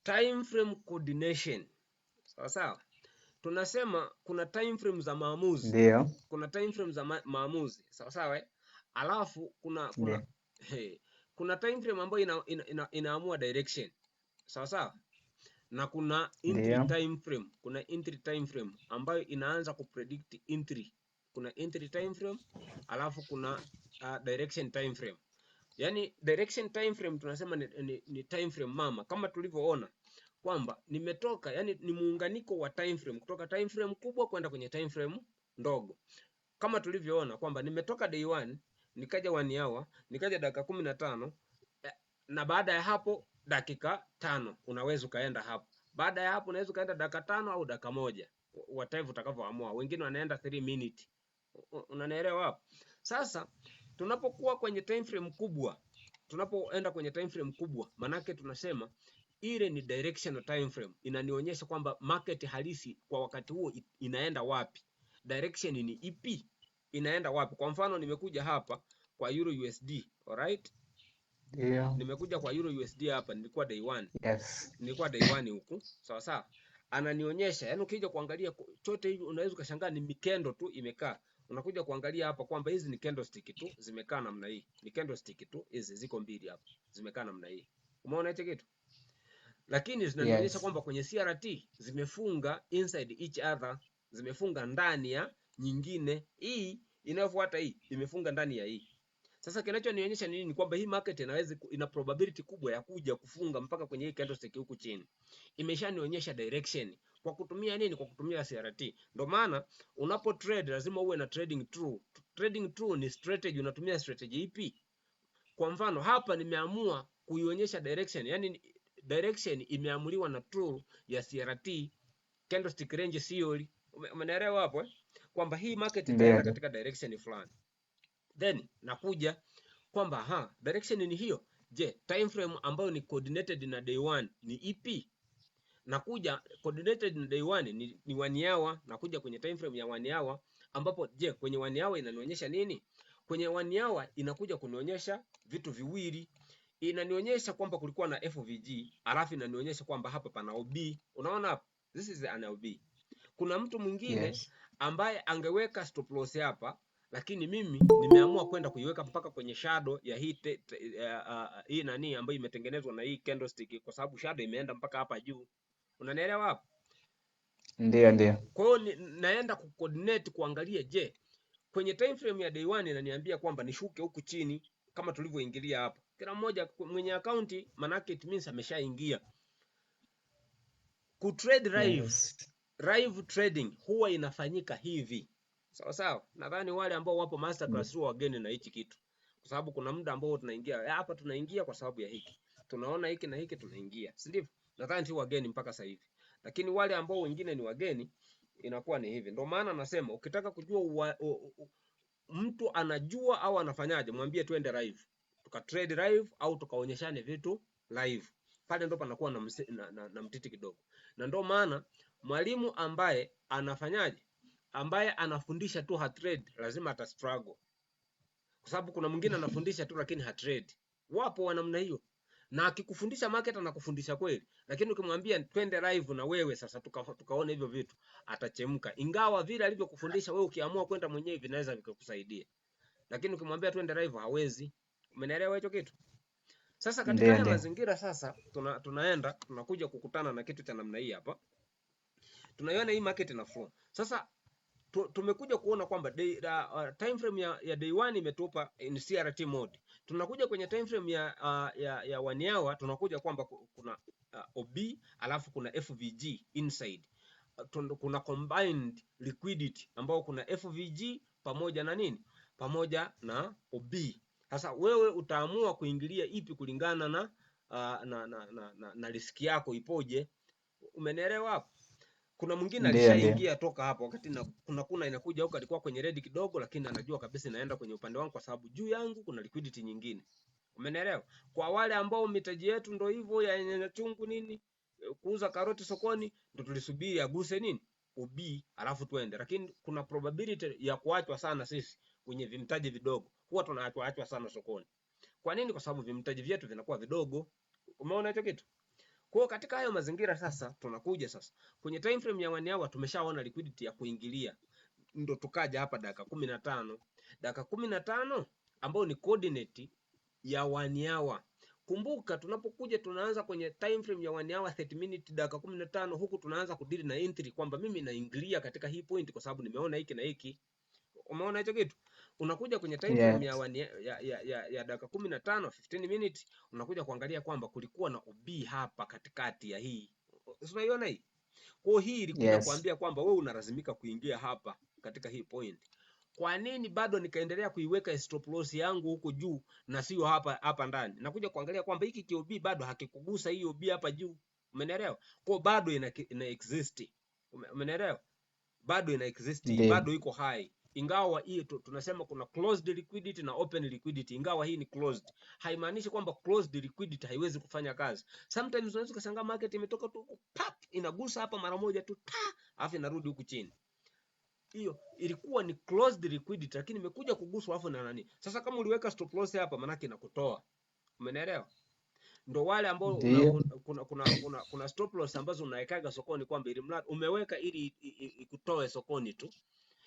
time frame coordination. Sawa sawa. Tunasema kuna time frame za maamuzi. Ndio. Kuna time frame za maamuzi. Sawa sawa. Alafu kuna time frame ambayo inaamua direction. Sawa sawa. Na kuna entry time frame. Kuna entry time frame ambayo inaanza kupredict entry. Kuna entry time frame, alafu kuna direction time frame. Yaani direction time frame tunasema ni time frame mama, kama tulivyoona kwamba nimetoka, yani ni muunganiko wa time frame kutoka time frame kubwa kwenda kwenye time frame ndogo. Kama tulivyoona kwamba nimetoka day 1 nikaja 1 hour, nikaja dakika 15, na baada ya hapo dakika 5 unaweza ukaenda hapo. Baada ya hapo unaweza ukaenda dakika 5 au dakika 1, whatever utakavyoamua. Wengine wanaenda 3 minutes. Unanielewa hapo? Sasa tunapokuwa kwenye time frame kubwa, tunapoenda kwenye time frame kubwa, manake tunasema ile ni directional time frame, inanionyesha kwamba market halisi kwa wakati huo inaenda wapi, direction ni ipi, inaenda wapi. Kwa mfano nimekuja hapa kwa Euro USD, alright? Ndio. Nimekuja kwa Euro USD hapa, nilikuwa day 1. Yes. Nilikuwa day 1 huku, sawa sawa. Ananionyesha, yani ukija kuangalia chote hivi unaweza ukashangaa ni mikendo tu imekaa. Unakuja kuangalia hapa kwamba hizi ni candlestick tu zimekaa namna hii. Ni candlestick tu hizi ziko mbili hapa. Zimekaa namna hii. Umeona hicho kitu? Lakini zinanionyesha kwamba kwenye CRT zimefunga inside each other, zimefunga ndani ya nyingine. Hii inayofuata hii imefunga ndani ya hii. Sasa kinachonionyesha nini? Ni kwamba hii market ina probability kubwa ya kuja kufunga mpaka kwenye hii candlestick huku chini. Imeshanionyesha direction. Kwa kutumia nini? Kwa kutumia CRT. Ndio maana unapo trade lazima uwe na trading true. Trading true ni strategy. Unatumia strategy ipi? Kwa mfano hapa nimeamua kuionyesha direction, yani direction imeamuliwa na tool ya CRT, candlestick range theory. Umeelewa hapo kwamba hii market itaenda katika direction fulani. Then nakuja kwamba direction ni hiyo. Je, time frame ambayo ni coordinated na day 1 ni ipi? Nakuja coordinated na day 1 ni 1 hour, nakuja kwenye time frame ya 1 hour ambapo je, kwenye 1 hour inanionyesha nini? Kwenye 1 hour inakuja kunionyesha vitu viwili. Inanionyesha kwamba kulikuwa na FVG, alafu inanionyesha kwamba hapa pana OB. Unaona hapa? This is an OB. Kuna mtu mwingine ambaye angeweka stop loss hapa, lakini mimi nimeamua kwenda kuiweka mpaka kwenye shadow ya hii nani ambayo imetengenezwa na hii candlestick, kwa sababu shadow imeenda mpaka hapa juu. Unanielewa hapo? Ndio. Kwa hiyo naenda kucoordinate kuangalia, je, kwenye time frame ya day 1 inaniambia kwamba nishuke huku chini kama tulivyoingilia hapa. Kila mmoja mwenye account, manake it means ameshaingia. Ku trade live, live trading huwa inafanyika hivi. Sawa sawa. Nadhani wale ambao wapo masterclass huwa wageni na hichi kitu. Kwa sababu kuna muda ambao tunaingia hapa, tunaingia kwa sababu ya hiki. Tunaona hiki na hiki tunaingia. Si ndivyo? Nadhani tu wageni mpaka sasa hivi. Lakini wale ambao wengine ni wageni inakuwa ni hivi. Ndio maana nasema ukitaka kujua mtu anajua au anafanyaje, mwambie twende live. Tuka trade live au tukaonyeshane vitu live. Pale ndo panakuwa na mtiti kidogo. Na ndio maana mwalimu ambaye anafanyaje, ambaye anafundisha tu hatrade, lazima ata struggle. Kwa sababu kuna mwingine anafundisha tu lakini hatrade. Wapo wa namna hiyo. Na akikufundisha market anakufundisha kweli, lakini ukimwambia twende live na wewe sasa tukaone hivyo vitu, atachemka. Ingawa vile alivyokufundisha wewe ukiamua kwenda mwenyewe vinaweza vikakusaidia. Lakini ukimwambia twende live hawezi. Umeelewa hicho kitu? Sasa katika haya mazingira sasa tunakuja kukutana na kitu cha namna hii hapa. Tunaiona hii market ina flow. Sasa tumekuja kuona kwamba time frame ya day 1 imetupa in CRT mode. Tunakuja kwenye time frame ya 1 hour, tunakuja kwamba kuna OB alafu kuna FVG inside. Kuna combined liquidity ambao kuna FVG pamoja na nini? Pamoja na OB. Sasa wewe utaamua kuingilia ipi kulingana na riski yako ipoje. Umenielewa hapo? Kuna mwingine alishaingia toka hapo wakati kuna inakuja huko, alikuwa kwenye red kidogo, lakini anajua kabisa inaenda kwenye upande wangu kwa sababu juu yangu kuna liquidity nyingine. Umenielewa? Kwa wale ambao mitaji yetu ndio hivyo ya nyanya chungu nini, kuuza karoti sokoni, ndio tulisubiri aguse nini UB alafu tuende. Lakini kuna probability ya kuachwa sana sisi kwenye vimtaji vidogo. Huwa tunaachwa sana sokoni. Kwa nini? Kwa sababu vimtaji vyetu vinakuwa vidogo. Umeona hicho kitu? Kwa katika hayo mazingira sasa tunakuja sasa kwenye time frame ya 1 hour, tumeshaona liquidity ya kuingilia, ndo tukaja hapa dakika 15. Dakika 15 ambayo ni coordinate ya 1 hour. Kumbuka tunapokuja tunaanza kwenye time frame ya 1 hour 30 minute dakika 15, huku tunaanza kudili na entry kwamba mimi naingilia katika hii point kwa sababu nimeona hiki na hiki. Umeona hicho kitu? Unakuja kwenye time frame ya dakika 15 15 minutes, unakuja kuangalia kwamba kulikuwa na OB hapa katikati ya hii. Unaiona hii? Kwa hii ilikuja kuambia kwamba wewe unalazimika kuingia hapa katika hii point. Kwa nini bado nikaendelea kuiweka stop loss yangu huko juu na sio hapa ndani? Nakuja kuangalia kwamba hiki kiob bado hakikugusa hii OB hapa juu. Umeelewa? Kwa bado ina exist. Umeelewa? Bado ina exist, bado iko high. Ingawa hii tunasema kuna closed liquidity na open liquidity. Ingawa hii ni closed, haimaanishi kwamba closed liquidity haiwezi kufanya kazi. Sometimes unaweza kushangaa market imetoka tu pap, inagusa hapa mara moja tu afu inarudi huku chini. Hiyo ilikuwa ni closed liquidity, lakini imekuja kuguswa afu na nani. Sasa kama uliweka stop loss hapa, manake inakutoa. Umeelewa? Ndo wale ambao kuna stop loss ambazo unawekaga sokoni kwamba ili mradi umeweka ili ikutoe sokoni tu.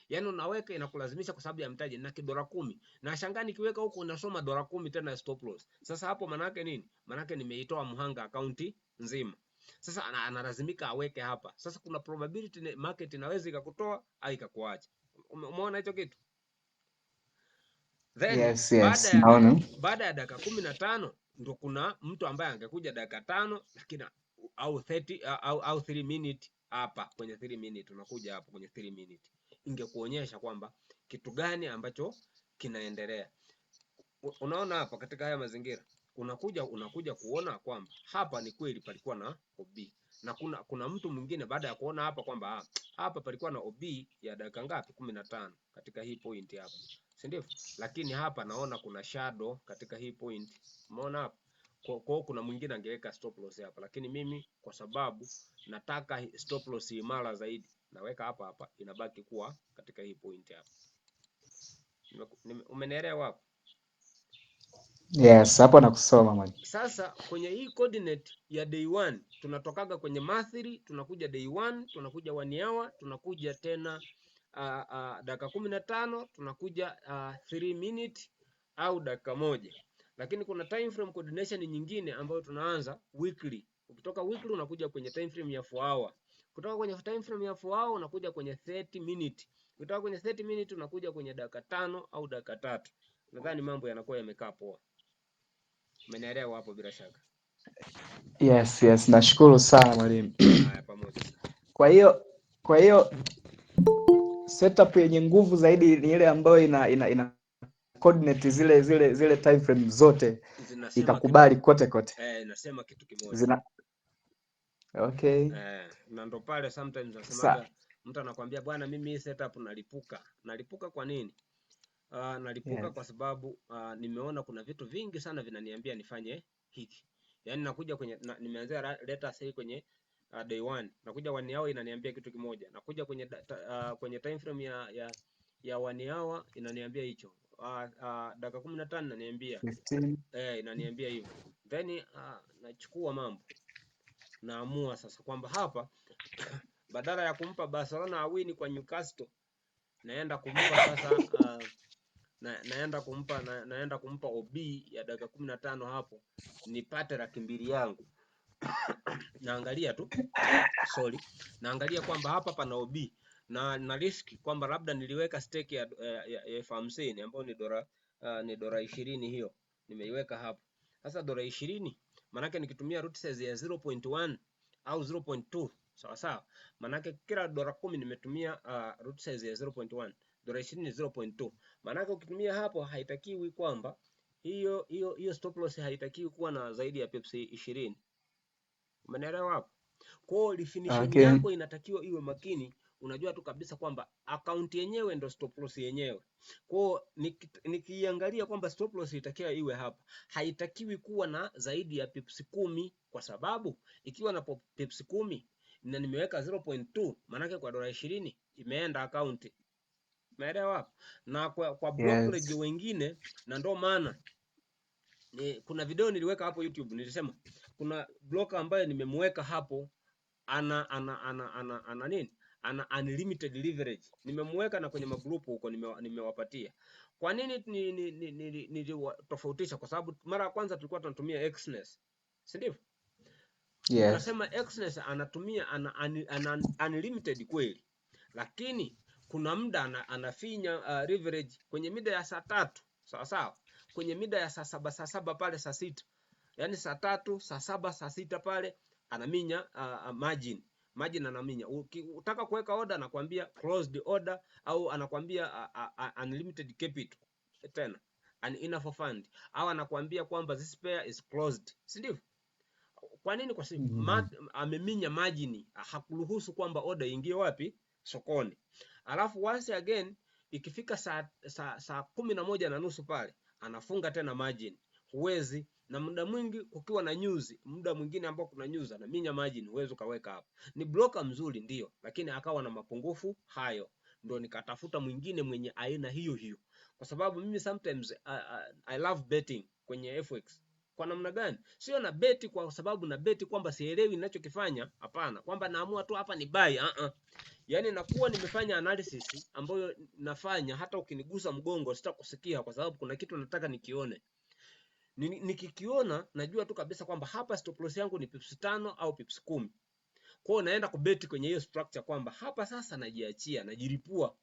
Yaani unaweka inakulazimisha kwa sababu ya mtaji na $10. Na shangaa nikiweka huko unasoma $10 tena stop loss. Sasa hapo manake nini? Manake nimeitoa mhanga akaunti nzima. Sasa analazimika aweke hapa. Sasa kuna probability market inaweza ikakutoa au ikakuacha. Umeona hicho kitu? Then baada ya dakika 15 ndio kuna mtu ambaye angekuja dakika 5 lakini au 30 au 3 minute hapa kwenye 3 minute, unakuja hapo kwenye 3 minute ingekuonyesha kwamba kitu gani ambacho kinaendelea. Unaona hapa katika haya mazingira unakuja kuona kwamba hapa ni kweli palikuwa na OB, na kuna mtu mwingine baada ya kuona hapa kwamba hapa palikuwa na OB ya dakika ngapi? 15 katika hii point hapa, si ndivyo? Lakini hapa naona kuna shadow katika hii point. Umeona hapa? Kwa kuna mwingine angeweka stop loss hapa, lakini mimi kwa sababu nataka stop loss imara zaidi naweka hapa, inabaki kuwa katika hii point hapa. Umenielewa hapo? Yes, hapo nakusoma mwalimu. Sasa kwenye hii coordinate ya day 1 tunatokaga kwenye monthly, tunakuja day 1, tunakuja 1 hour, tunakuja tena dakika 15, tunakuja 3 minute au dakika moja. Lakini kuna time frame coordination nyingine ambayo tunaanza weekly. Ukitoka weekly unakuja kwenye time frame ya 4 hour. Kutoka kwenye time frame ya 4 hour unakuja kwenye 30 minute. Kutoka kwenye 30 minute unakuja kwenye dakika 5 au dakika 3. Nadhani mambo yanakuwa yamekaa poa. Umenielewa hapo bila shaka? Yes, nashukuru sana mwalimu. Haya, pamoja. Kwa hiyo setup yenye nguvu zaidi ni ile ambayo ina coordinate zile time frame zote ikakubali kote. Inasema kitu kimoja. Okay. Na ndo pale sometimes nasemaga mtu anakuambia bwana, mimi hii setup nalipuka. Kwa nini? Nalipuka kwa sababu nimeona kuna vitu vingi sana vinaniambia nifanye hiki. Yaani nakuja kwenye nimeanzia let say kwenye day 1, nakuja 1 hour inaniambia kitu kimoja. Nakuja kwenye time frame ya 1 hour inaniambia hicho. Dakika 15 inaniambia 15. Inaniambia hivyo. Then nachukua mambo. Naamua sasa kwamba hapa badala ya kumpa Barcelona awini kwa Newcastle, naenda kumpa sasa naenda kumpa OB ya dakika 15 hapo nipate $200 yangu. Naangalia tu naangalia kwamba hapa pana OB na risk kwamba labda niliweka stake ya $50 ambayo ni $20 hiyo nimeiweka hapo. Sasa $20 manake nikitumia root size ya 0.1 au 0.2 sawa, manake kila $10 nimetumia root size ya 0.1, $20 ni 0.2. Manake ukitumia hapo haitakiwi kwamba hiyo stop loss haitakiwi kuwa na zaidi ya pips 20. Umeelewa hapo? Kwa definition yako inatakiwa iwe makini. Unajua tu kabisa kwamba account yenyewe ndo stop loss yenyewe. Kwa nikiangalia kwamba stop loss itakiwa iwe hapa, haitakiwi kuwa na zaidi ya pips 10, kwa sababu ikiwa na pips 10 na nimeweka 0.2 manake kwa $20 imeenda account. Umeelewa hapo? Na kwa brokerage wengine, na ndo maana kuna video niliweka hapo YouTube nilisema kuna broker ambaye nimemweka hapo ana nini? Ana unlimited leverage. Nimemweka na kwenye magrupu huko nimewapatia. Kwa nini nilitofautisha? Kwa sababu mara ya kwanza tulikuwa tunatumia Exness. Si ndivyo? Yes. Nikasema Exness anatumia ana unlimited kweli. Lakini kuna muda anafinya leverage kwenye mida ya saa 3, sawa sawa. Kwenye mida ya saa 7 pale saa 6. Yaani saa 3, saa 7, saa 6 pale anaminya margin anaminya. Ukitaka kuweka order anakuambia closed order au anakuambia unlimited capital tena an enough fund au anakuambia kwamba this pair is closed, si ndivyo? Kwa nini? Kwa sababu ameminya margin, hakuruhusu kwamba order ingie wapi? Sokoni. Alafu once again ikifika saa 11:30 pale anafunga tena margin. Huwezi, na muda mwingi kukiwa na news, muda mwingine ambao kuna news anaminya margin, huwezi ukaweka hapo. Ni broker mzuri ndio, lakini akawa na mapungufu hayo. Ndio nikatafuta mwingine mwenye aina hiyo hiyo. Kwa sababu mimi sometimes I love betting kwenye FX. Kwa namna gani? Sio na beti kwa sababu na beti kwamba sielewi ninachokifanya, hapana. Kwamba naamua tu hapa ni buy, Yaani nakuwa nimefanya analysis ambayo nafanya hata ukinigusa mgongo sitakusikia kwa sababu kuna kitu nataka nikione. Nikikiona najua tu kabisa kwamba hapa stop loss yangu ni pips 5 au pips 10. Kwa hiyo naenda kubeti kwenye hiyo structure kwamba hapa sasa najiachia, najiripua.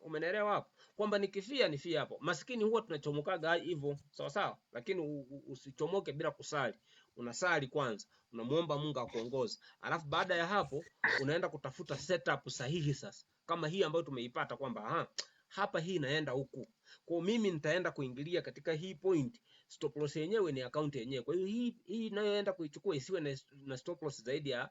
Umeelewa hapo? Kwamba nikifia nifia hapo. Maskini huwa tunachomokaga hivyo, sawa sawa, lakini usichomoke bila kusali. Unasali kwanza, unamuomba Mungu akuongoze. Alafu baada ya hapo unaenda kutafuta setup sahihi sasa. Kama hii ambayo tumeipata kwamba hapa hii inaenda huku. Kwa mimi nitaenda kuingilia katika hii point. Stop loss yenyewe ni account yenyewe. Kwa hiyo hii inayoenda kuichukua isiwe na stop loss zaidi ya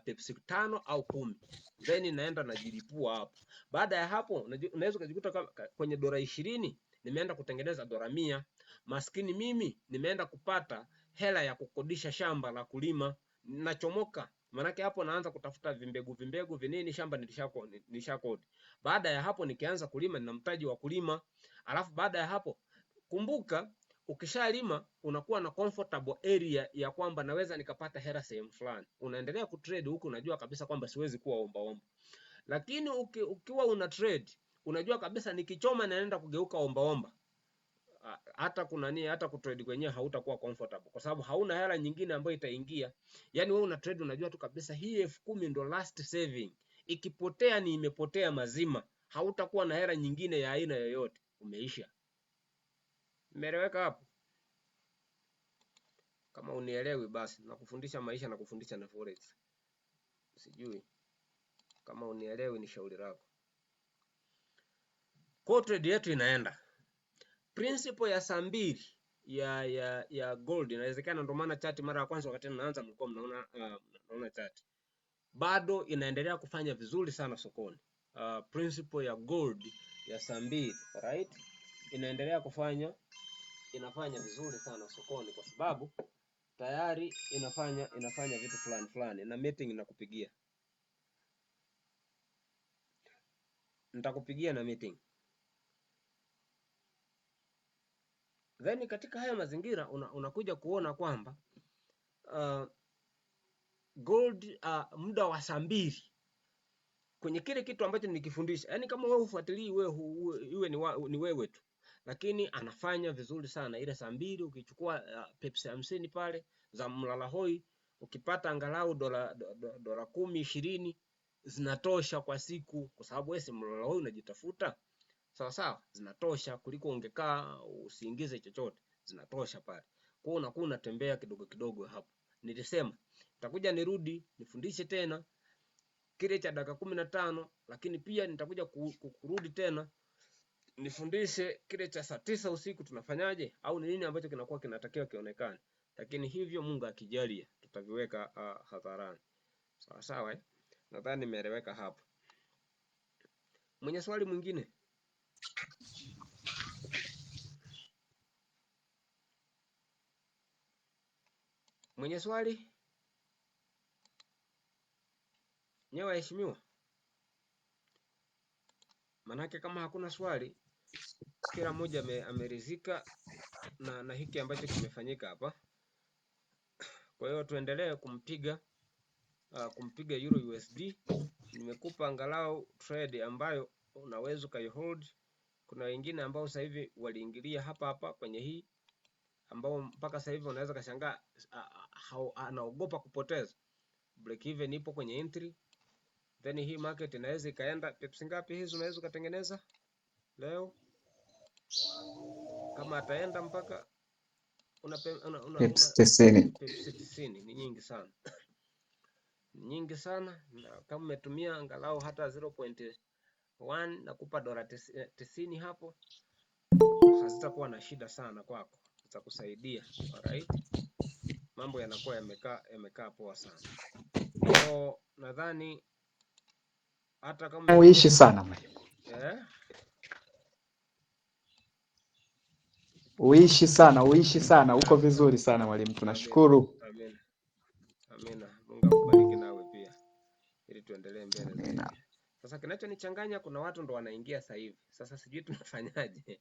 pips 5 au 10. Then naenda najilipua hapo. Baada ya hapo unaweza kujikuta kwenye dola 20 nimeenda kutengeneza dola 100. Maskini mimi nimeenda kupata hela ya kukodisha shamba la kulima. Nachomoka. Manake hapo naanza kutafuta vimbegu vinini, shamba nilishakodi. Baada ya hapo nikianza kulima nina mtaji wa kulima. Alafu baada ya hapo kumbuka, ukishalima unakuwa na comfortable area ya kwamba naweza nikapata hela sehemu fulani. Unaendelea kutrade huku unajua kabisa kwamba siwezi kuwa omba. Lakini ukiwa una trade unajua kabisa nikichoma naenda kugeuka omba. Hata kutrade kwenyewe hautakuwa comfortable kwa sababu hauna hela nyingine ambayo itaingia. Yaani wewe una trade unajua tu kabisa hii 10,000 ndo last saving. Ikipotea ni imepotea mazima. Hautakuwa na hela nyingine ya aina yoyote. Umeisha. Umeeleweka hapo? Kama unielewi basi nakufundisha maisha na kufundisha na forex. Sijui. Kama unielewi ni shauri lako. Kwa trade yetu inaenda. Principle ya saa 2 ya gold inawezekana, ndio maana chart mara ya kwanza wakati naanza mlikuwa mnaona chart. Bado inaendelea kufanya vizuri sana sokoni. Principle ya gold ya saa 2, right? Inaendelea inafanya vizuri sana sokoni kwa sababu tayari inafanya vitu fulani na meeting inakupigia. Nitakupigia na meeting. Then katika haya mazingira unakuja kuona kwamba gold muda wa saa 2 kwenye kile kitu ambacho nikifundisha, yani kama wewe ufuatilii iwe ni wewe tu, lakini anafanya vizuri sana ile saa 2. Ukichukua pips 50 pale za mlala hoi ukipata angalau dola 10 20 zinatosha kwa siku, kwa sababu wewe si mlala hoi unajitafuta. Sawa sawa, zinatosha kuliko ungekaa usiingize chochote, zinatosha pale. Kwa hiyo unakuwa unatembea kidogo hapo. Nilisema nitakuja nirudi nifundishe tena kile cha dakika 15, lakini pia nitakuja kurudi tena nifundishe kile cha saa 9 usiku tunafanyaje au ni nini ambacho kinakuwa kinatakiwa kionekane. Lakini hivyo Mungu akijalia tutaviweka hadharani. Sawa sawa, nadhani nimeeleweka hapo. Mwenye swali mwingine? Mwenye swali? Nyewe waheshimiwa. Manake kama hakuna swali, kila mmoja ameridhika na hiki ambacho kimefanyika hapa. Kwa hiyo tuendelee kumpiga Euro USD. Nimekupa angalau trade ambayo unaweza ukaihold. Kuna wengine ambao sasa hivi waliingilia hapa kwenye hii, ambao mpaka sasa hivi unaweza kashangaa anaogopa kupoteza. Break even ipo kwenye entry, then hii market inaweza ikaenda pips ngapi hizi unaweza ukatengeneza leo, kama ataenda mpaka pips 90. Pips 90 ni nyingi sana nyingi sana, na kama umetumia angalau hata 0.1 na kupa $90 hapo, hazitakuwa na shida sana kwako, zitakusaidia. Alright, mambo yanakuwa yamekaa poa sana. So nadhani hata kama uishi sana mwalimu. Uishi sana, uko vizuri sana mwalimu, tunashukuru. Amina. Mungu akubariki nawe pia, ili tuendelee mbele zaidi. Sasa kinachonichanganya, kuna watu ndo wanaingia sasa hivi. Sasa sijui tunafanyaje.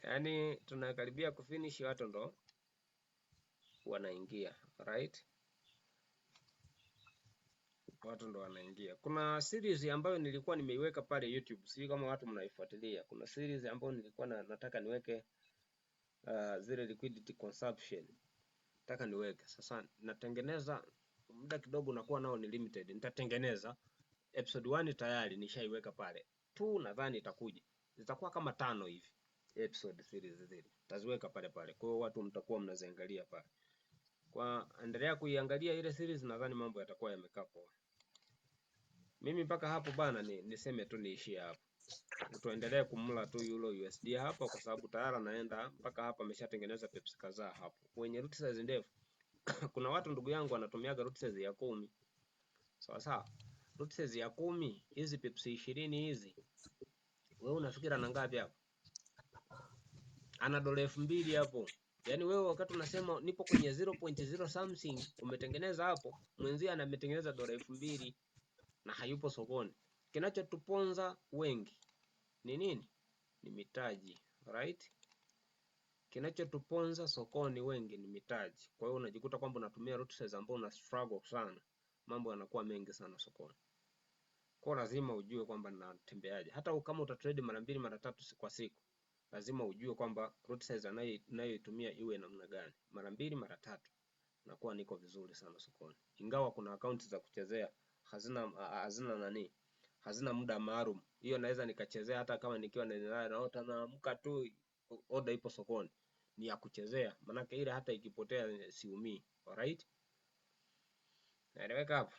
Yaani tunakaribia kufinish, watu ndo wanaingia. Right? Watu ndo wanaingia. Kuna series ambayo nilikuwa nimeiweka pale YouTube, sijui kama watu mnaifuatilia. Kuna series ambayo nilikuwa nataka niweke zile liquidity consumption. Nataka niweke. Sasa natengeneza, muda kidogo nakuwa nao ni limited. Nitatengeneza episode 1 tayari nishaiweka pale. 2 nadhani itakuja. Zitakuwa kama 5 hivi. Episode series zile. Taziweka pale. Kwa hiyo watu mtakuwa mnaziangalia pale. Kwa endelea kuiangalia ile series, nadhani mambo yatakuwa yamekaa poa. Mimi mpaka hapo bana, niseme tu niishie hapo. Tuendelee kumla tu Euro USD hapa, kwa sababu tayari naenda mpaka hapa, ameshatengeneza pips kadhaa hapo. Kwenye root size ndefu kuna watu ndugu yangu wanatumiaga root size ya 10. Sawa. Root size ya 10, hizi pips 20 hizi. Wewe unafikira na ngapi hapo? Ana dola 2000 hapo. Yaani wewe wakati unasema nipo kwenye 0.0 something, umetengeneza hapo, mwenzie ametengeneza dola 2000 na hayupo sokoni. Kinachotuponza wengi ni nini? Ni mitaji. Right? Kinachotuponza sokoni wengi ni mitaji. Kwa hiyo unajikuta kwamba unatumia root size ambayo una struggle sana. Mambo yanakuwa mengi sana sokoni. Kwa lazima ujue kwamba natembeaje. Hata kama utatrade mara 2 mara 3 kwa siku, lazima ujue kwamba root size anayoitumia iwe namna gani. Mara 2 mara 3 nakuwa niko vizuri sana sokoni. Ingawa kuna akaunti za kuchezea hazina muda maalum. Hiyo naweza nikachezea hata kama nikiwa naota naamka tu order ipo sokoni. Ni ya kuchezea. Maana ile hata ikipotea siumii. Alright? Naeleweka hapo?